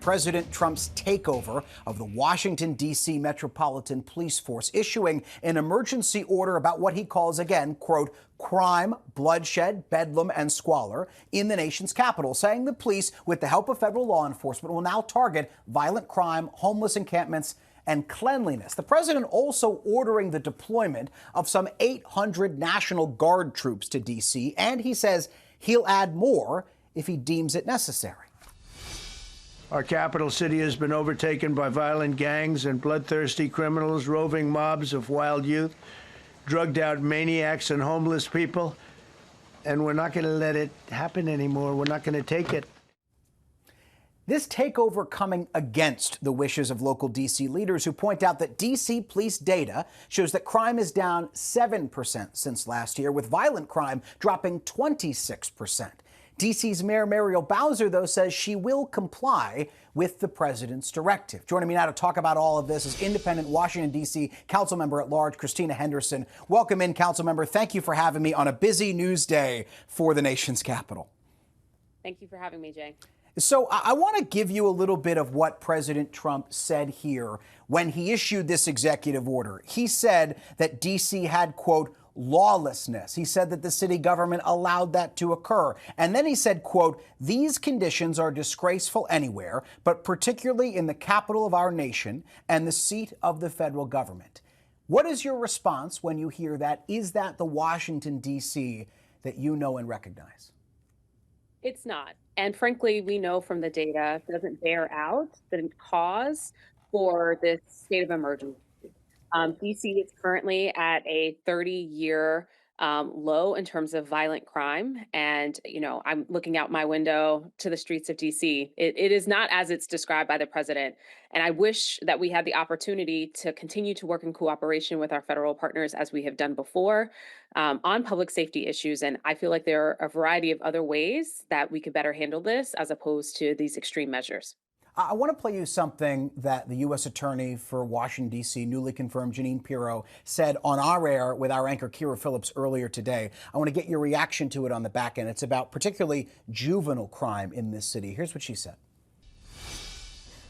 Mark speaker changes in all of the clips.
Speaker 1: President Trump's takeover of the Washington, D.C. Metropolitan Police Force, issuing an emergency order about what he calls, again, quote, crime, bloodshed, bedlam, and squalor in the nation's capital, saying the police, with the help of federal law enforcement, will now target violent crime, homeless encampments, and cleanliness. The president also ordering the deployment of some 800 National Guard troops to D.C., and he says he'll add more if he deems it necessary.
Speaker 2: Our capital city has been overtaken by violent gangs and bloodthirsty criminals, roving mobs of wild youth, drugged-out maniacs and homeless people, and we're not going to let it happen anymore. We're not going to take it.
Speaker 1: This takeover coming against the wishes of local D.C. leaders who point out that D.C. police data shows that crime is down 7% since last year, with violent crime dropping 26%. D.C.'s Mayor Muriel Bowser, though, says she will comply with the president's directive. Joining me now to talk about all of this is independent Washington, D.C. Councilmember at Large, Christina Henderson. Welcome in, Councilmember. Thank you for having me on a busy news day for the nation's capital.
Speaker 3: Thank you for having me, Jay.
Speaker 1: So I want to give you a little bit of what President Trump said here when he issued this executive order. He said that D.C. had, quote, lawlessness. He said that the city government allowed that to occur. And then he said, quote, these conditions are disgraceful anywhere, but particularly in the capital of our nation and the seat of the federal government. What is your response when you hear that? Is that the Washington, D.C. that you know and recognize?
Speaker 3: It's not. And frankly, we know from the data it doesn't bear out the cause for this state of emergency. DC is currently at a 30-year low in terms of violent crime. And, you know, I'm looking out my window to the streets of DC. It is not as it's described by the president. And I wish that we had the opportunity to continue to work in cooperation with our federal partners as we have done before on public safety issues. And I feel like there are a variety of other ways that we could better handle this as opposed to these extreme measures.
Speaker 1: I want to play you something that the U.S. Attorney for Washington, D.C., newly confirmed Jeanine Pirro, said on our air with our anchor Kira Phillips earlier today. I want to get your reaction to it on the back end. It's about particularly juvenile crime in this city. Here's what she said.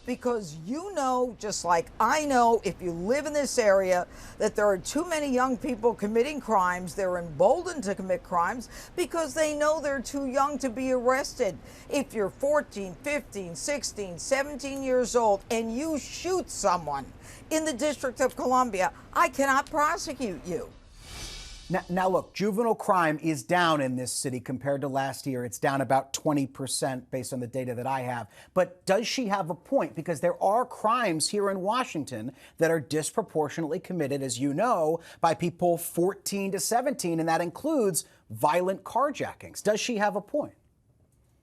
Speaker 4: Because you know, just like I know, if you live in this area, that there are too many young people committing crimes. They're emboldened to commit crimes because they know they're too young to be arrested. If you're 14, 15, 16, 17 years old and you shoot someone in the District of Columbia, I cannot prosecute you.
Speaker 1: Now, look, juvenile crime is down in this city compared to last year. It's down about 20% based on the data that I have. But does she have a point? Because there are crimes here in Washington that are disproportionately committed, as you know, by people 14 to 17, and that includes violent carjackings. Does she have a point?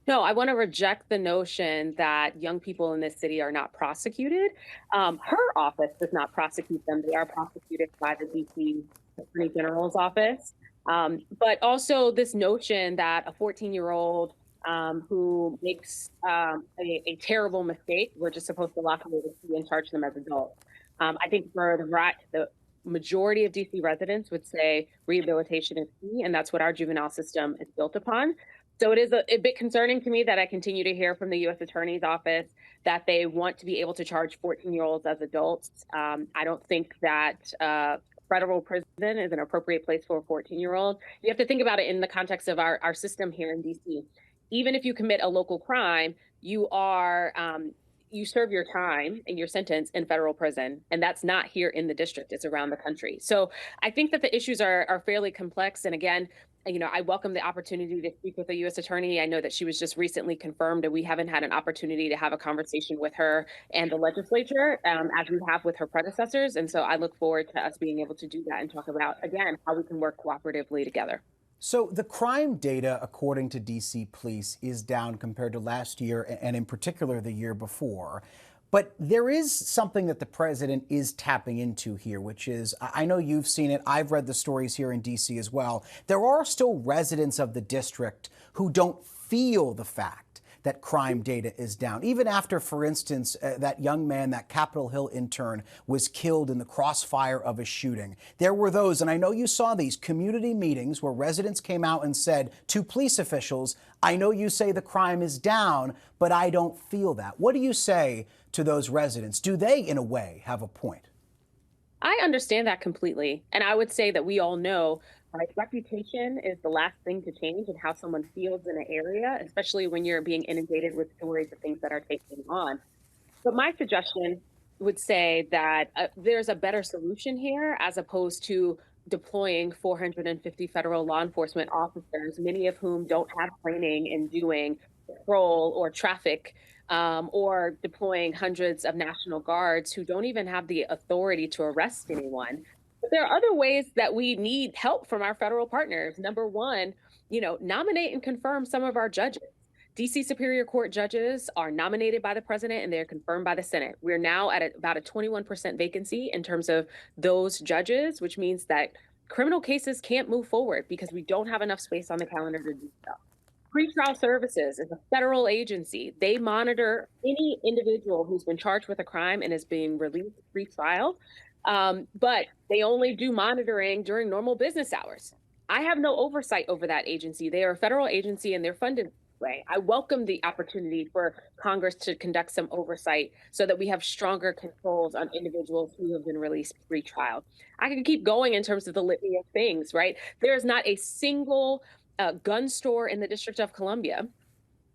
Speaker 3: No, I want to reject the notion that young people in this city are not prosecuted. Her office does not prosecute them. They are prosecuted by the DC Attorney General's office. But also this notion that a 14-year-old who makes a terrible mistake, we're just supposed to lock them away and charge them as adults. I think for the majority of DC residents would say rehabilitation is key, and that's what our juvenile system is built upon. So it is a bit concerning to me that I continue to hear from the U.S. Attorney's Office that they want to be able to charge 14-year-olds as adults. I don't think that federal prison is an appropriate place for a 14-year-old. You have to think about it in the context of our system here in D.C. Even if you commit a local crime, you are you serve your time and your sentence in federal prison, and that's not here in the district. It's around the country. So I think that the issues are fairly complex. And again, you know, I welcome the opportunity to speak with the U.S. Attorney. I know that she was just recently confirmed, and we haven't had an opportunity to have a conversation with her and the legislature as we have with her predecessors. And so I look forward to us being able to do that and talk about, again, how we can work cooperatively together.
Speaker 1: So the crime data, according to D.C. police, is down compared to last year and in particular the year before. But there is something that the president is tapping into here, which is, I know you've seen it, I've read the stories here in D.C. as well. There are still residents of the district who don't feel the fact that crime data is down. Even after, for instance, that young man, that Capitol Hill intern, was killed in the crossfire of a shooting. There were those, and I know you saw these community meetings where residents came out and said to police officials, I know you say the crime is down, but I don't feel that. What do you say to those residents? Do they, in a way, have a point?
Speaker 3: I understand that completely. And I would say that we all know, right, reputation is the last thing to change in how someone feels in an area, especially when you're being inundated with stories of things that are taking on. But my suggestion would say that there's a better solution here as opposed to deploying 450 federal law enforcement officers, many of whom don't have training in doing patrol or traffic, or deploying hundreds of National Guards who don't even have the authority to arrest anyone. But there are other ways that we need help from our federal partners. Number one, nominate and confirm some of our judges. DC Superior Court judges are nominated by the president and they're confirmed by the Senate. We're now at about a 21% vacancy in terms of those judges, which means that criminal cases can't move forward because we don't have enough space on the calendar to do so. Pretrial Services is a federal agency. They monitor any individual who's been charged with a crime and is being released pre-trial, but they only do monitoring during normal business hours. I have no oversight over that agency. They are a federal agency and they're funded way. I welcome the opportunity for Congress to conduct some oversight so that we have stronger controls on individuals who have been released pre-trial. I can keep going in terms of the litany of things, right? There is not a single gun store in the District of Columbia,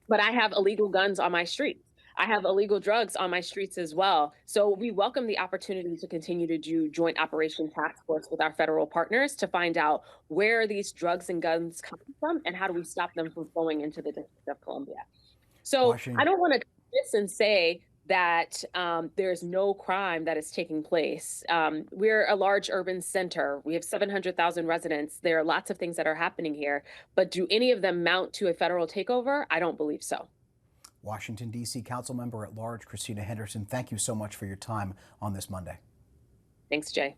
Speaker 3: but I have illegal guns on my streets. I have illegal drugs on my streets as well. So we welcome the opportunity to continue to do joint operation task force with our federal partners to find out where these drugs and guns come from and how do we stop them from flowing into the District of Columbia. So I don't want to this and say that there's no crime that is taking place. We're a large urban center. We have 700,000 residents. There are lots of things that are happening here, but do any of them mount to a federal takeover? I don't believe so.
Speaker 1: Washington, D.C. Council Member at Large Christina Henderson, thank you so much for your time on this Monday.
Speaker 3: Thanks, Jay.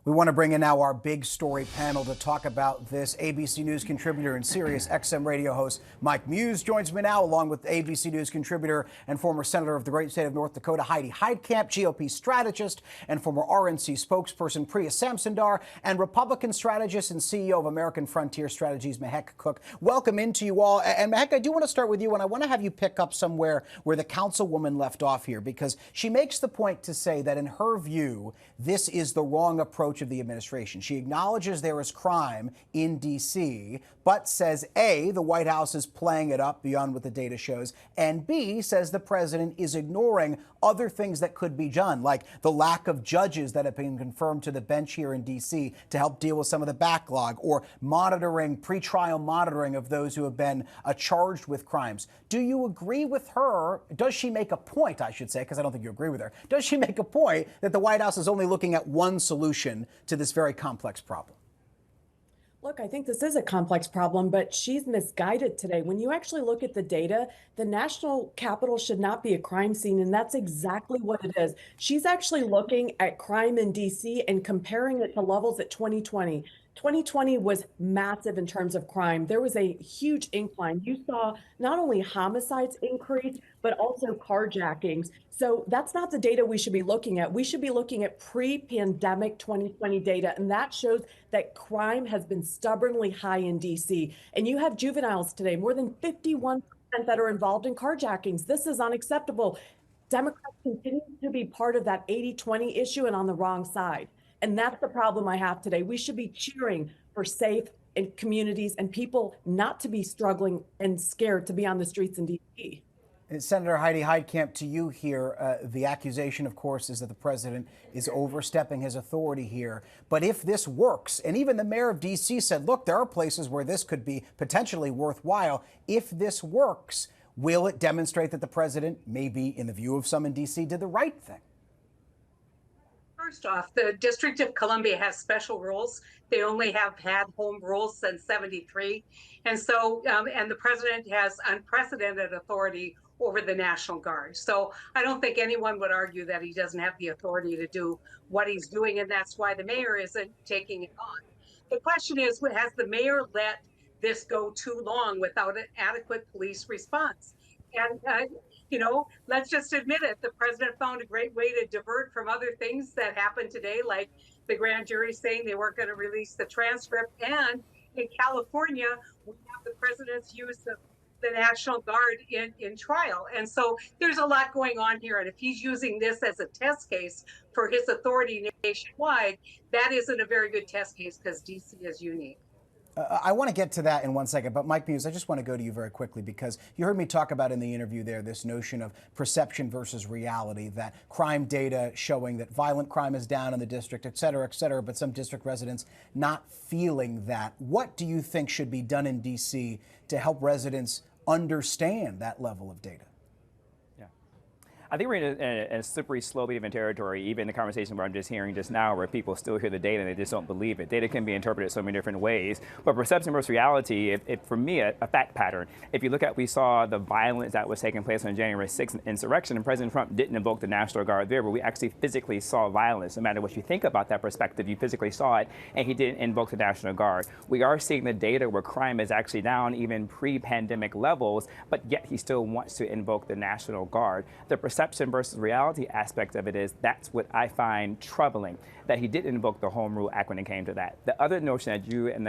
Speaker 1: We want to bring in now our big story panel to talk about this. ABC News contributor and Sirius XM radio host Mike Muse joins me now, along with ABC News contributor and former senator of the great state of North Dakota, Heidi Heitkamp, GOP strategist and former RNC spokesperson Priya Samsundar, and Republican strategist and CEO of American Frontier Strategies, Mehek Cook. Welcome into you all. And Mehek, I do want to start with you, and I want to have you pick up somewhere where the councilwoman left off here, because she makes the point to say that in her view, this is the wrong approach of the administration. She acknowledges there is crime in D.C., but says, A, the White House is playing it up beyond what the data shows, and B, says the president is ignoring other things that could be done, like the lack of judges that have been confirmed to the bench here in D.C. to help deal with some of the backlog, or monitoring, pretrial monitoring of those who have been charged with crimes. Do you agree with her? Does she make a point, I should say, because I don't think you agree with her. Does she make a point that the White House is only looking at one solution to this very complex problem?
Speaker 5: Look, I think this is a complex problem, but she's misguided today. When you actually look at the data, the national capital should not be a crime scene, and that's exactly what it is. She's actually looking at crime in D.C. and comparing it to levels at 2020. 2020 was massive in terms of crime. There was a huge incline. You saw not only homicides increase, but also carjackings. So that's not the data we should be looking at. We should be looking at pre-pandemic 2020 data, and that shows that crime has been stubbornly high in D.C. And you have juveniles today, more than 51% that are involved in carjackings. This is unacceptable. Democrats continue to be part of that 80-20 issue and on the wrong side. And that's the problem I have today. We should be cheering for safe and communities and people not to be struggling and scared to be on the streets in D.C.
Speaker 1: Senator Heidi Heitkamp, to you here, the accusation, of course, is that the president is overstepping his authority here. But if this works, and even the mayor of D.C. said, look, there are places where this could be potentially worthwhile. If this works, will it demonstrate that the president, maybe in the view of some in D.C., did the right thing?
Speaker 6: First off, the District of Columbia has special rules. They only have had home rules since '73. And so, and the president has unprecedented authority over the National Guard. So I don't think anyone would argue that he doesn't have the authority to do what he's doing, and that's why the mayor isn't taking it on. The question is, has the mayor let this go too long without an adequate police response? And, let's just admit it. The president found a great way to divert from other things that happened today, like the grand jury saying they weren't going to release the transcript. And in California, we have the president's use of the National Guard in trial. And so there's a lot going on here. And if he's using this as a test case for his authority nationwide, that isn't a very good test case because DC is unique.
Speaker 1: I want to get to that in 1 second, but Mike Muse, I just want to go to you very quickly because you heard me talk about in the interview there this notion of perception versus reality, that crime data showing that violent crime is down in the district, et cetera, but some district residents not feeling that. What do you think should be done in D.C. to help residents understand that level of data?
Speaker 7: I think we're in a slippery slope even territory, even the conversation where I'm just hearing just now, where people still hear the data and they just don't believe it. Data can be interpreted so many different ways, but perception versus reality, for me, a fact pattern. If you look at, we saw the violence that was taking place on January 6th insurrection, and President Trump didn't invoke the National Guard there, but we actually physically saw violence. No matter what you think about that perspective, you physically saw it, and he didn't invoke the National Guard. We are seeing the data where crime is actually down even pre-pandemic levels, but yet he still wants to invoke the National Guard. The perception versus reality aspect of it is that's what I find troubling, that he didn't invoke the Home Rule Act when it came to that. The other notion that you and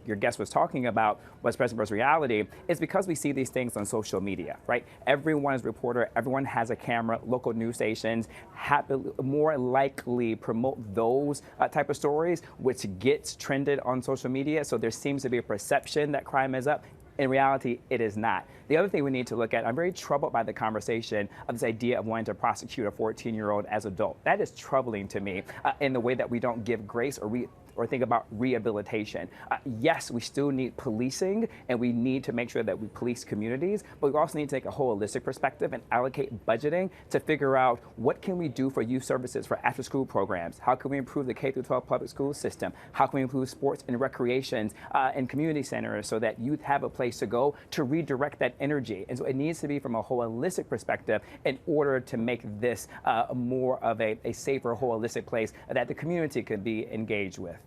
Speaker 7: your guest was talking about was perception versus reality is because we see these things on social media, right? Everyone is a reporter, everyone has a camera, local news stations more likely promote those type of stories, which gets trended on social media. So there seems to be a perception that crime is up. In reality, it is not. The other thing we need to look at, I'm very troubled by the conversation of this idea of wanting to prosecute a 14-year-old as adult. That is troubling to me in the way that we don't give grace or think about rehabilitation. Yes, we still need policing, and we need to make sure that we police communities, but we also need to take a holistic perspective and allocate budgeting to figure out what can we do for youth services, for after-school programs? How can we improve the K-12 public school system? How can we improve sports and recreations and community centers so that youth have a place to go to redirect that energy? And so it needs to be from a holistic perspective in order to make this more of a safer, holistic place that the community could be engaged with.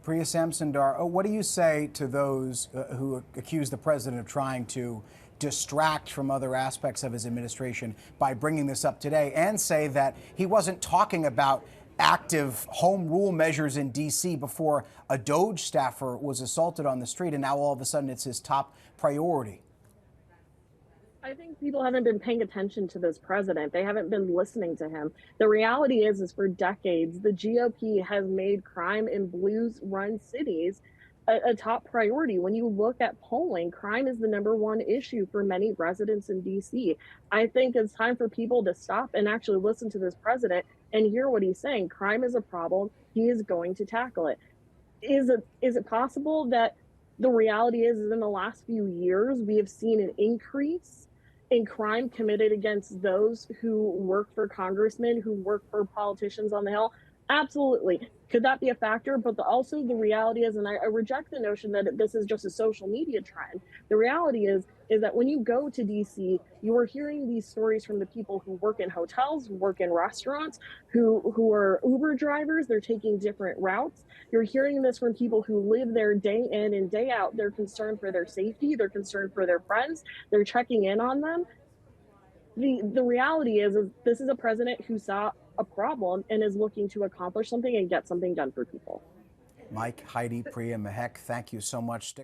Speaker 1: Priya Samsundar, what do you say to those who accuse the president of trying to distract from other aspects of his administration by bringing this up today, and say that he wasn't talking about active home rule measures in D.C. before a DOJ staffer was assaulted on the street, and now all of a sudden it's his top priority?
Speaker 3: I think people haven't been paying attention to this president. They haven't been listening to him. The reality is for decades, the GOP has made crime in blues-run cities a top priority. When you look at polling, crime is the #1 issue for many residents in DC. I think it's time for people to stop and actually listen to this president and hear what he's saying. Crime is a problem. He is going to tackle it. Is it possible that the reality is in the last few years, we have seen an increase in crime committed against those who work for congressmen, who work for politicians on the Hill? Absolutely. Could that be a factor? But also the reality is, and I reject the notion that this is just a social media trend. The reality is that when you go to DC, you are hearing these stories from the people who work in hotels, who work in restaurants, who are Uber drivers. They're taking different routes. You're hearing this from people who live there day in and day out. They're concerned for their safety. They're concerned for their friends. They're checking in on them. The reality is this is a president who saw a problem and is looking to accomplish something and get something done for people.
Speaker 1: Mike, Heidi, Priya, Mehek, thank you so much.